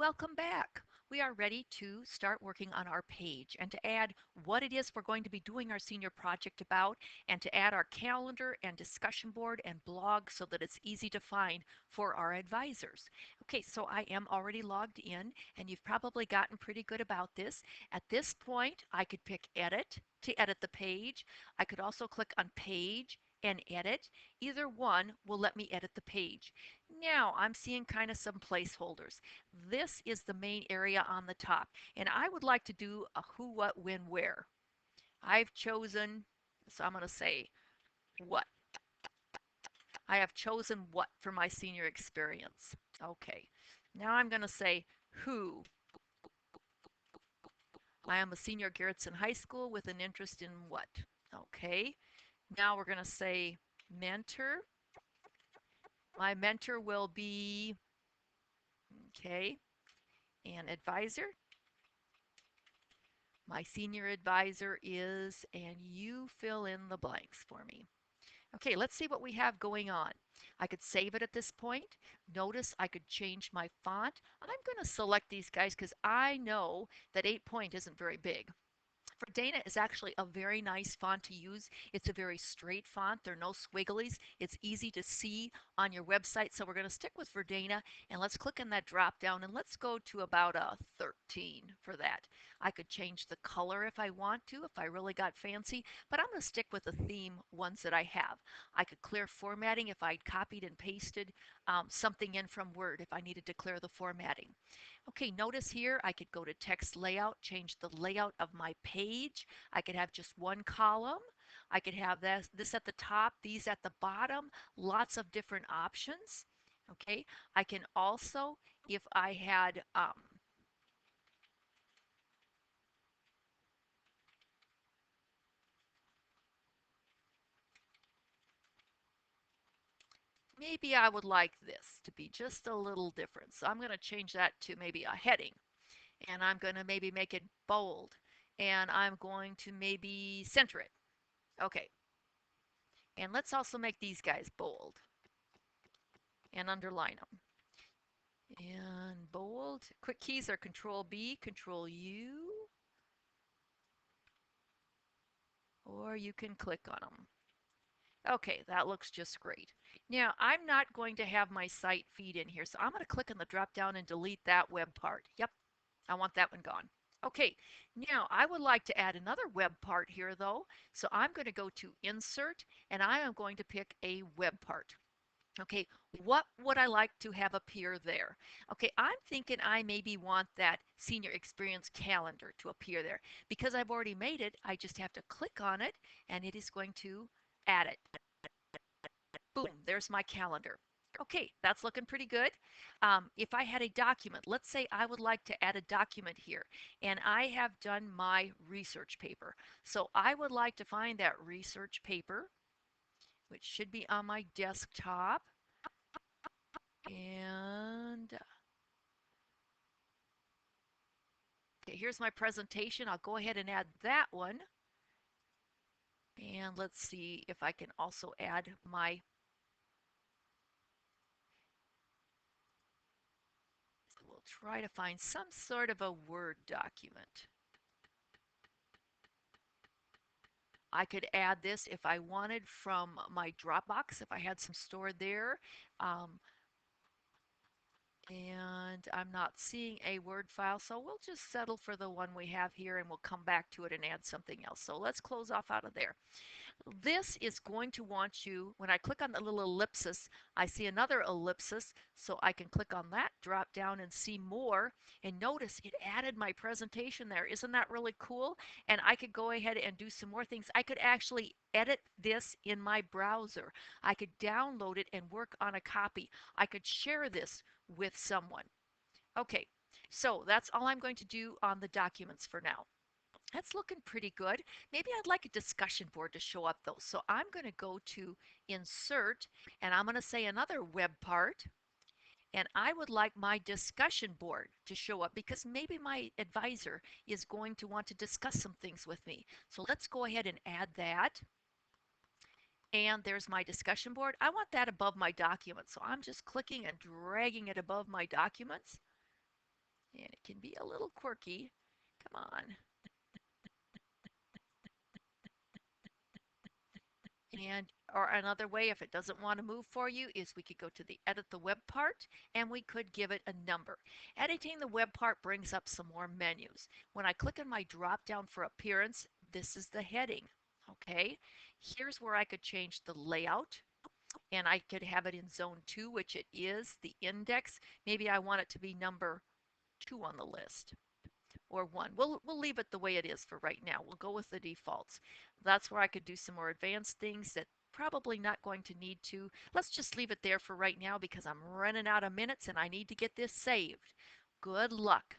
Welcome back. We are ready to start working on our page and to add what it is we're going to be doing our senior project about and to add our calendar and discussion board and blog so that it's easy to find for our advisors. Okay, so I am already logged in and you've probably gotten pretty good about this. At this point, I could pick edit to edit the page. I could also click on page and edit. Either one will let me edit the page. Now I'm seeing kind of some placeholders. This is the main area on the top, and I would like to do a who, what, when, where. I've chosen, so I'm going to say what. I have chosen what for my senior experience. Okay, now I'm going to say who. I am a senior at Garrettson High School with an interest in what. Okay, now we're going to say mentor. My mentor will be, okay, an advisor. My senior advisor is, and you fill in the blanks for me. Okay, let's see what we have going on. I could save it at this point. Notice I could change my font. I'm going to select these guys because I know that 8-point isn't very big. Verdana is actually a very nice font to use. It's a very straight font. There are no squigglies. It's easy to see on your website. So we're going to stick with Verdana and let's click on that drop down and let's go to about a 13 for that. I could change the color if I want to, if I really got fancy, but I'm going to stick with the theme ones that I have. I could clear formatting if I'd copied and pasted something in from Word if I needed to clear the formatting. Okay, notice here I could go to text layout, change the layout of my page. I could have just one column. I could have this at the top, these at the bottom, lots of different options. Okay, I can also, if I had, maybe I would like this to be just a little different. So I'm going to change that to maybe a heading. And I'm going to maybe make it bold. And I'm going to maybe center it. Okay, and let's also make these guys bold and underline them. And bold. Quick keys are Control B, Control U, or you can click on them. Okay, that looks just great. Now, I'm not going to have my site feed in here, so I'm going to click on the drop down and delete that web part. Yep, I want that one gone. Okay, now I would like to add another web part here though, so I'm going to go to Insert, and I am going to pick a web part. Okay, what would I like to have appear there? Okay, I'm thinking I maybe want that senior experience calendar to appear there. Because I've already made it, I just have to click on it and it is going to add it. Boom, there's my calendar. Okay, that's looking pretty good. If I had a document, let's say I would like to add a document here, and I have done my research paper. So I would like to find that research paper, which should be on my desktop. And okay, here's my presentation. I'll go ahead and add that one. And let's see if I can also add my, so we'll try to find some sort of a Word document. I could add this if I wanted from my Dropbox, if I had some stored there. Um, and I'm not seeing a Word file, so we'll just settle for the one we have here and we'll come back to it and add something else. So let's close off out of there. This is going to want you, when I click on the little ellipsis, I see another ellipsis, so I can click on that, drop down and see more, and notice it added my presentation there. Isn't that really cool? And I could go ahead and do some more things. I could actually edit this in my browser. I could download it and work on a copy. I could share this with someone. Okay, so that's all I'm going to do on the documents for now. That's looking pretty good. Maybe I'd like a discussion board to show up though. So I'm going to go to Insert and I'm going to say another web part. And I would like my discussion board to show up because maybe my advisor is going to want to discuss some things with me. So let's go ahead and add that. And there's my discussion board. I want that above my documents. So I'm just clicking and dragging it above my documents. And it can be a little quirky. Come on. And or another way, if it doesn't want to move for you, is we could go to the edit the web part and we could give it a number. Editing the web part brings up some more menus. When I click on my drop down for appearance, this is the heading. Okay, here's where I could change the layout and I could have it in zone 2, which it is, the index. Maybe I want it to be number 2 on the list or 1. We'll leave it the way it is for right now. We'll go with the defaults. That's where I could do some more advanced things that probably not going to need to. Let's just leave it there for right now because I'm running out of minutes and I need to get this saved. Good luck.